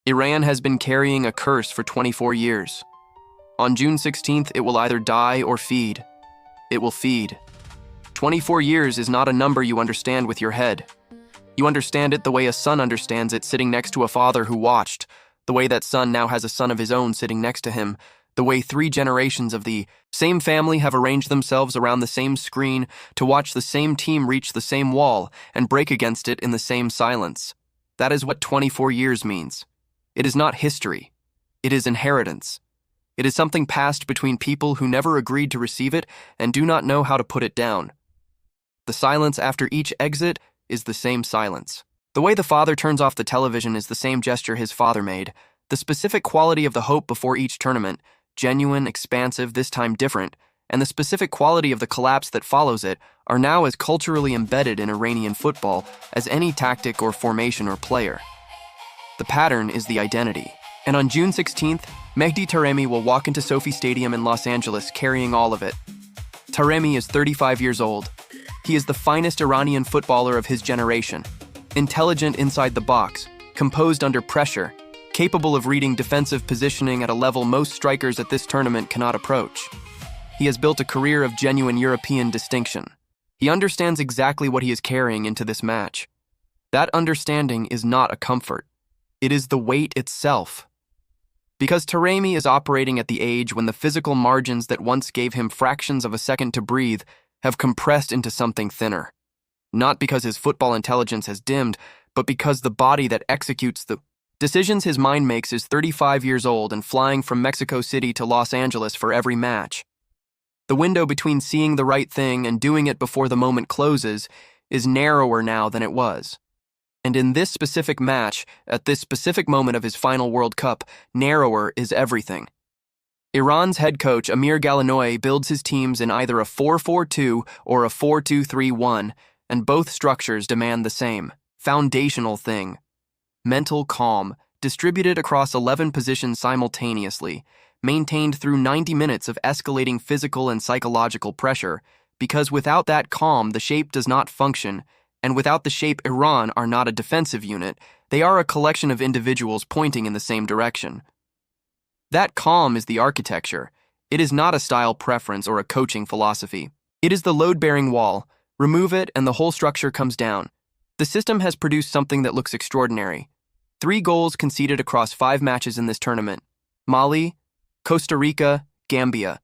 Iran has been carrying a curse for 24 years. On June 16th, it will either die or feed. It will feed. 24 years is not a number you understand with your head. You understand it the way a son understands it sitting next to a father who watched, the way that son now has a son of his own sitting next to him, the way 3 generations of the same family have arranged themselves around the same screen to watch the same team reach the same wall and break against it in the same silence. That is what 24 years means. It is not history. It is inheritance. It is something passed between people who never agreed to receive it and do not know how to put it down. The silence after each exit is the same silence. The way the father turns off the television is the same gesture his father made. The specific quality of the hope before each tournament, genuine, expansive, this time different, and the specific quality of the collapse that follows it are now as culturally embedded in Iranian football as any tactic or formation or player. The pattern is the identity. And on June 16th, Mehdi Taremi will walk into SoFi Stadium in Los Angeles carrying all of it. Taremi is 35 years old. He is the finest Iranian footballer of his generation. Intelligent inside the box, composed under pressure, capable of reading defensive positioning at a level most strikers at this tournament cannot approach. He has built a career of genuine European distinction. He understands exactly what he is carrying into this match. That understanding is not a comfort. It is the weight itself. Because Taremi is operating at the age when the physical margins that once gave him fractions of a second to breathe have compressed into something thinner. Not because his football intelligence has dimmed, but because the body that executes the decisions his mind makes is 35 years old and flying from Mexico City to Los Angeles for every match. The window between seeing the right thing and doing it before the moment closes is narrower now than it was. And in this specific match, at this specific moment of his final World Cup, narrower is everything. Iran's head coach Amir Ghalenoei builds his teams in either a 4-4-2 or a 4-2-3-1, and both structures demand the same, foundational thing. Mental calm, distributed across 11 positions simultaneously, maintained through 90 minutes of escalating physical and psychological pressure, because without that calm, the shape does not function, and without the shape, Iran are not a defensive unit, they are a collection of individuals pointing in the same direction. That calm is the architecture. It is not a style preference or a coaching philosophy. It is the load-bearing wall. Remove it and the whole structure comes down. The system has produced something that looks extraordinary. 3 goals conceded across 5 matches in this tournament. Mali, Costa Rica, Gambia.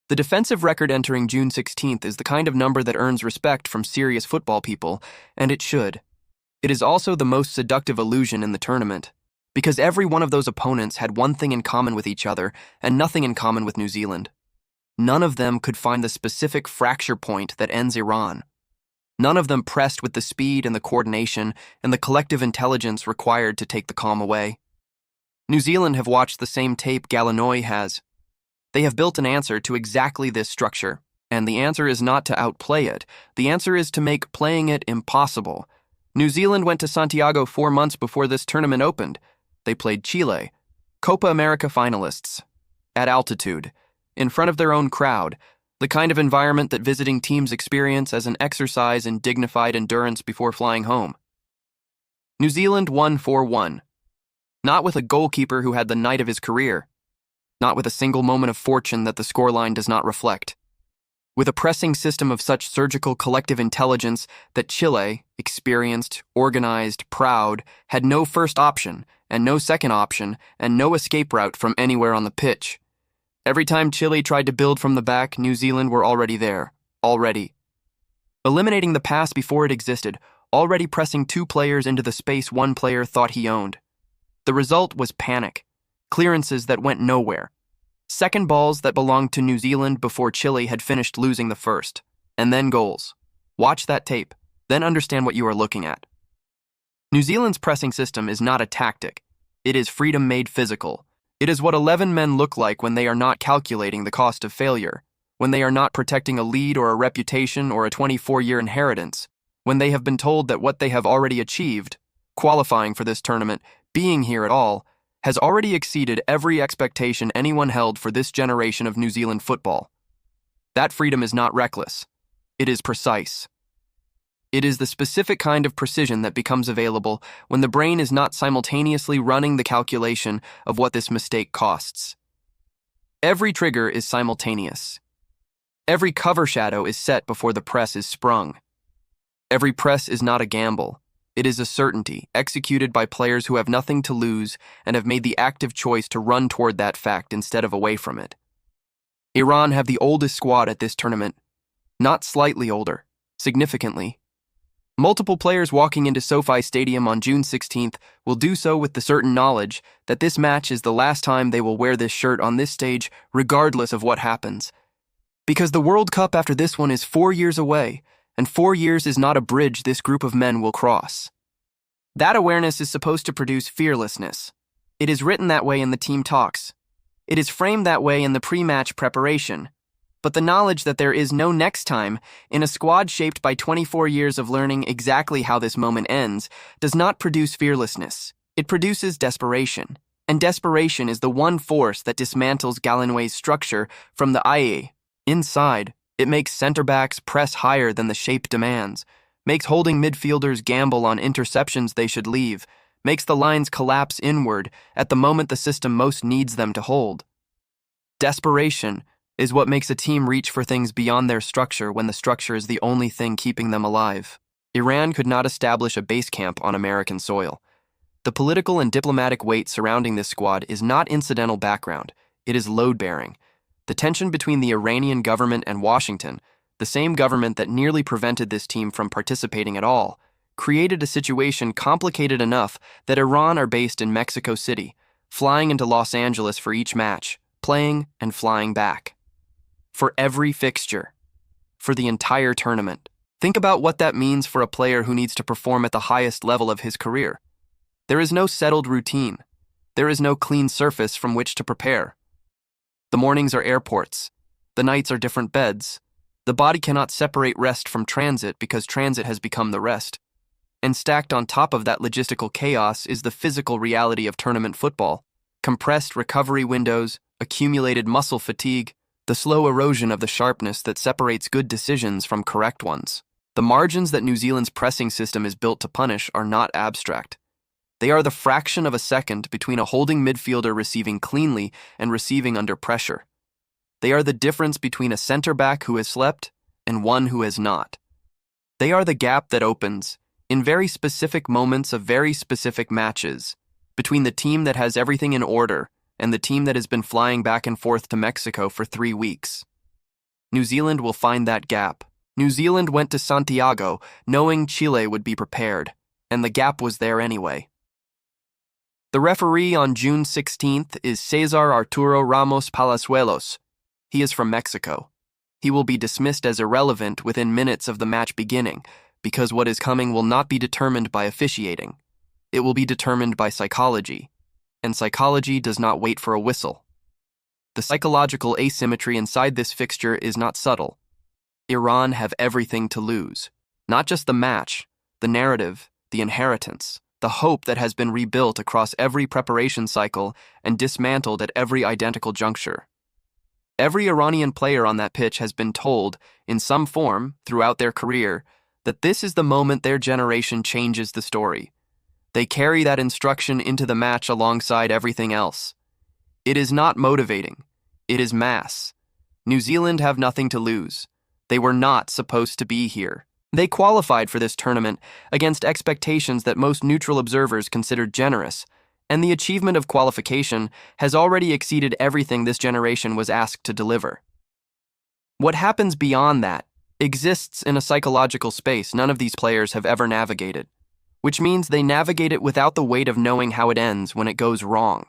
The defensive record entering June 16th is the kind of number that earns respect from serious football people, and it should. It is also the most seductive illusion in the tournament, because every one of those opponents had one thing in common with each other and nothing in common with New Zealand. None of them could find the specific fracture point that ends Iran. None of them pressed with the speed and the coordination and the collective intelligence required to take the calm away. New Zealand have watched the same tape Ghalenoei has. They have built an answer to exactly this structure, and the answer is not to outplay it. The answer is to make playing it impossible. New Zealand went to Santiago 4 months before this tournament opened. They played Chile, Copa América finalists, at altitude, in front of their own crowd, the kind of environment that visiting teams experience as an exercise in dignified endurance before flying home. New Zealand won 4-1, not with a goalkeeper who had the night of his career, not with a single moment of fortune that the scoreline does not reflect, with a pressing system of such surgical collective intelligence that Chile, experienced, organized, proud, had no first option and no second option and no escape route from anywhere on the pitch. Every time Chile tried to build from the back, New Zealand were already there, already. Eliminating the pass before it existed, already pressing 2 players into the space one player thought he owned. The result was panic, clearances that went nowhere, second balls that belonged to New Zealand before Chile had finished losing the first, and then goals. Watch that tape, then understand what you are looking at. New Zealand's pressing system is not a tactic. It is freedom made physical. It is what 11 men look like when they are not calculating the cost of failure, when they are not protecting a lead or a reputation or a 24-year inheritance, when they have been told that what they have already achieved, qualifying for this tournament, being here at all, has already exceeded every expectation anyone held for this generation of New Zealand football. That freedom is not reckless. It is precise. It is the specific kind of precision that becomes available when the brain is not simultaneously running the calculation of what this mistake costs. Every trigger is simultaneous. Every cover shadow is set before the press is sprung. Every press is not a gamble. It is a certainty, executed by players who have nothing to lose and have made the active choice to run toward that fact instead of away from it. Iran have the oldest squad at this tournament. Not slightly older, significantly. Multiple players walking into SoFi Stadium on June 16th will do so with the certain knowledge that this match is the last time they will wear this shirt on this stage, regardless of what happens. Because the World Cup after this one is 4 years away, and 4 years is not a bridge this group of men will cross. That awareness is supposed to produce fearlessness. It is written that way in the team talks. It is framed that way in the pre-match preparation. But the knowledge that there is no next time, in a squad shaped by 24 years of learning exactly how this moment ends, does not produce fearlessness. It produces desperation. And desperation is the one force that dismantles Ghalenoei's structure from the IE. Inside, it makes center-backs press higher than the shape demands, makes holding midfielders gamble on interceptions they should leave, makes the lines collapse inward at the moment the system most needs them to hold. Desperation is what makes a team reach for things beyond their structure when the structure is the only thing keeping them alive. Iran could not establish a base camp on American soil. The political and diplomatic weight surrounding this squad is not incidental background, it is load-bearing. The tension between the Iranian government and Washington, the same government that nearly prevented this team from participating at all, created a situation complicated enough that Iran are based in Mexico City, flying into Los Angeles for each match, playing and flying back. For every fixture. For the entire tournament. Think about what that means for a player who needs to perform at the highest level of his career. There is no settled routine. There is no clean surface from which to prepare. The mornings are airports. The nights are different beds. The body cannot separate rest from transit because transit has become the rest. And stacked on top of that logistical chaos is the physical reality of tournament football. Compressed recovery windows, accumulated muscle fatigue, the slow erosion of the sharpness that separates good decisions from correct ones. The margins that New Zealand's pressing system is built to punish are not abstract. They are the fraction of a second between a holding midfielder receiving cleanly and receiving under pressure. They are the difference between a center-back who has slept and one who has not. They are the gap that opens, in very specific moments of very specific matches, between the team that has everything in order and the team that has been flying back and forth to Mexico for 3 weeks. New Zealand will find that gap. New Zealand went to Santiago knowing Chile would be prepared, and the gap was there anyway. The referee on June 16th is Cesar Arturo Ramos Palazuelos. He is from Mexico. He will be dismissed as irrelevant within minutes of the match beginning, because what is coming will not be determined by officiating. It will be determined by psychology. And psychology does not wait for a whistle. The psychological asymmetry inside this fixture is not subtle. Iran have everything to lose. Not just the match, the narrative, the inheritance, the hope that has been rebuilt across every preparation cycle and dismantled at every identical juncture. Every Iranian player on that pitch has been told, in some form, throughout their career, that this is the moment their generation changes the story. They carry that instruction into the match alongside everything else. It is not motivating. It is mass. New Zealand have nothing to lose. They were not supposed to be here. They qualified for this tournament against expectations that most neutral observers considered generous, and the achievement of qualification has already exceeded everything this generation was asked to deliver. What happens beyond that exists in a psychological space none of these players have ever navigated, which means they navigate it without the weight of knowing how it ends when it goes wrong.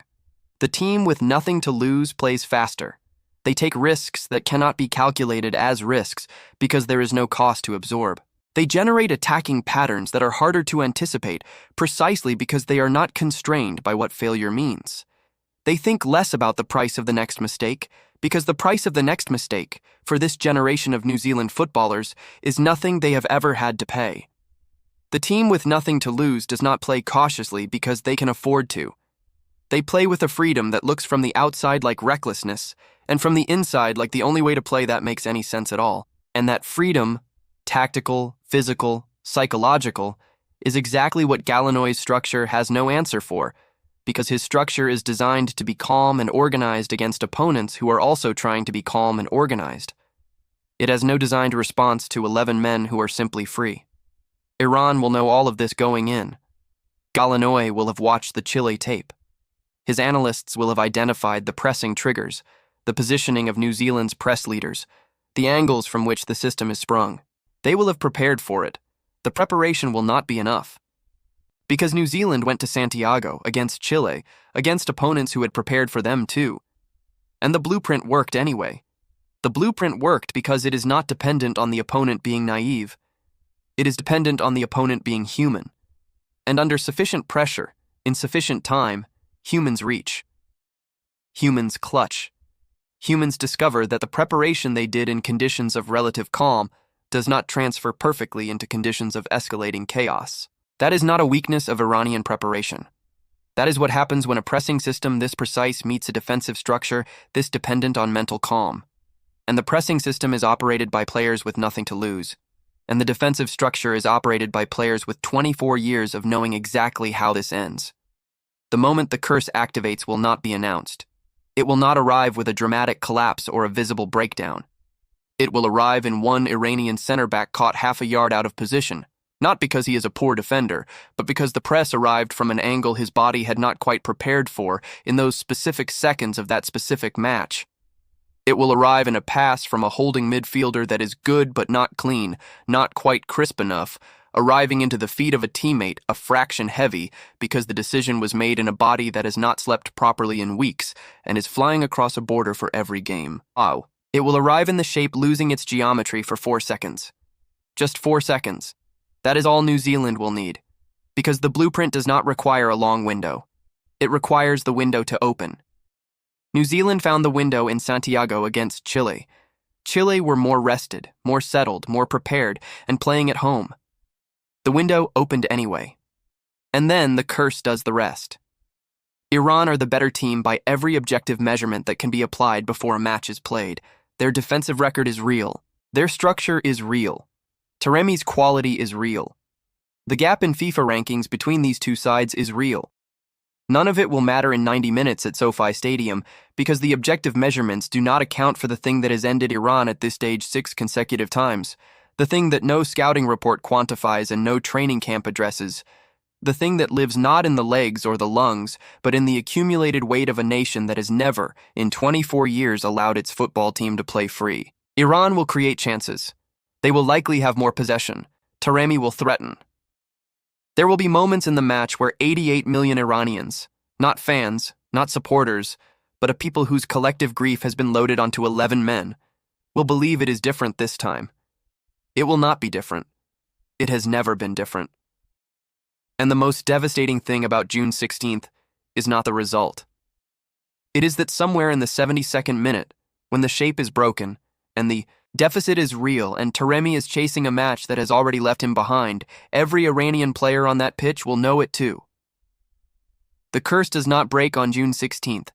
The team with nothing to lose plays faster. They take risks that cannot be calculated as risks because there is no cost to absorb. They generate attacking patterns that are harder to anticipate precisely because they are not constrained by what failure means. They think less about the price of the next mistake because the price of the next mistake, for this generation of New Zealand footballers, is nothing they have ever had to pay. The team with nothing to lose does not play cautiously because they can afford to. They play with a freedom that looks from the outside like recklessness, and from the inside like the only way to play that makes any sense at all. And that freedom, tactical, physical, psychological, is exactly what Ghalenoei's structure has no answer for, because his structure is designed to be calm and organized against opponents who are also trying to be calm and organized. It has no designed response to 11 men who are simply free. Iran will know all of this going in. Ghalenoei will have watched the Chile tape. His analysts will have identified the pressing triggers, the positioning of New Zealand's press leaders, the angles from which the system is sprung. They will have prepared for it. The preparation will not be enough. Because New Zealand went to Santiago against Chile, against opponents who had prepared for them too. And the blueprint worked anyway. The blueprint worked because it is not dependent on the opponent being naive. It is dependent on the opponent being human. And under sufficient pressure, in sufficient time, humans reach. Humans clutch. Humans discover that the preparation they did in conditions of relative calm does not transfer perfectly into conditions of escalating chaos. That is not a weakness of Iranian preparation. That is what happens when a pressing system this precise meets a defensive structure this dependent on mental calm. And the pressing system is operated by players with nothing to lose. And the defensive structure is operated by players with 24 years of knowing exactly how this ends. The moment the curse activates will not be announced. It will not arrive with a dramatic collapse or a visible breakdown. It will arrive in one Iranian center back caught half a yard out of position, not because he is a poor defender, but because the press arrived from an angle his body had not quite prepared for in those specific seconds of that specific match. It will arrive in a pass from a holding midfielder that is good but not clean, not quite crisp enough, arriving into the feet of a teammate a fraction heavy because the decision was made in a body that has not slept properly in weeks and is flying across a border for every game. Wow. It will arrive in the shape losing its geometry for 4 seconds. Just 4 seconds. That is all New Zealand will need, because the blueprint does not require a long window. It requires the window to open. New Zealand found the window in Santiago against Chile. Chile were more rested, more settled, more prepared, and playing at home. The window opened anyway. And then the curse does the rest. Iran are the better team by every objective measurement that can be applied before a match is played. Their defensive record is real. Their structure is real. Taremi's quality is real. The gap in FIFA rankings between these two sides is real. None of it will matter in 90 minutes at SoFi Stadium because the objective measurements do not account for the thing that has ended Iran at this stage 6 consecutive times, the thing that no scouting report quantifies and no training camp addresses, the thing that lives not in the legs or the lungs, but in the accumulated weight of a nation that has never, in 24 years, allowed its football team to play free. Iran will create chances. They will likely have more possession. Taremi will threaten. There will be moments in the match where 88 million Iranians, not fans, not supporters, but a people whose collective grief has been loaded onto 11 men, will believe it is different this time. It will not be different. It has never been different. And the most devastating thing about June 16th is not the result. It is that somewhere in the 72nd minute, when the shape is broken, and the deficit is real, and Taremi is chasing a match that has already left him behind, every Iranian player on that pitch will know it too. The curse does not break on June 16th.